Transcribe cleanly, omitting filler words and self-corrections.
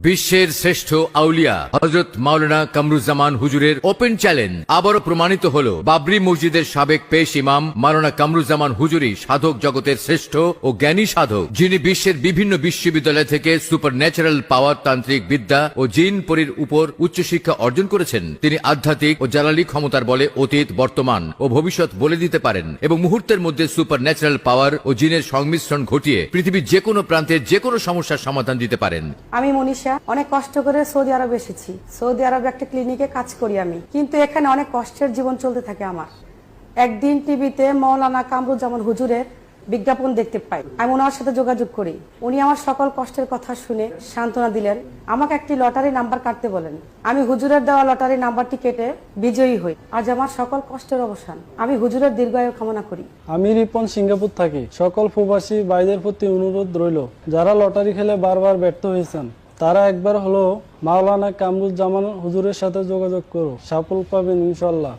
বিশ্বের শ্রেষ্ঠ আউলিয়া হযরত মাওলানা কামরুজ্জামান হুজুরের ওপেন চ্যালেঞ্জ আবারও প্রমাণিত হলো। বাবরি মসজিদের সাবেক পেশ ইমাম মাওলানা কামরুজ্জামান হুজুরই সাধক জগতের শ্রেষ্ঠ ও জ্ঞানী সাধক, যিনি বিশ্বের বিভিন্ন বিশ্ববিদ্যালয় থেকে সুপার ন্যাচারাল পাওয়ার, তান্ত্রিক বিদ্যা ও জিন পরীর উপর উচ্চশিক্ষা অর্জন করেছেন। তিনি আধ্যাত্মিক ও জালালি ক্ষমতার বলে অতীত, বর্তমান ও ভবিষ্যৎ বলে দিতে পারেন এবং মুহূর্তের মধ্যে সুপার ন্যাচারাল পাওয়ার ও জিনের সংমিশ্রণ ঘটিয়ে পৃথিবীর যে কোনো প্রান্তে যে কোনো সমস্যার সমাধান দিতে পারেন। আমি মনীষা অনেক কষ্ট করে সৌদি আরবে এসেছি। সৌদি আরবে একটা ক্লিনিকে কাজ করি আমি, কিন্তু এখানে অনেক কষ্টের জীবন চলতে থাকে আমার। একদিন টিভিতে মাওলানা কামরুজ্জামান হুজুরের বিজ্ঞাপন দেখতে পাই। আমি ওনার সাথে যোগাযোগ করি। উনি আমার সকল কষ্টের কথা শুনে সান্ত্বনা দিলেন। আমাকে একটি লটারি নাম্বার কাটতে বলেন। আমি হুজুরের দেওয়া লটারি নাম্বারটি কেটে বিজয়ী হই। আজ আমার সকল কষ্টের অবসান। আমি হুজুরের দীর্ঘায়ু কামনা করি। আমি রিপন সিঙ্গাপুর থাকি। সকল প্রবাসী ভাইদের প্রতি অনুরোধ রইল, যারা লটারি খেলে বারবার ব্যর্থ হয়েছেন, তারা একবার হলো মাওলানা কামরুজ্জামান হুজুরের সাথে যোগাযোগ করো, সাফল্য পাবেন ইনশাল্লাহ।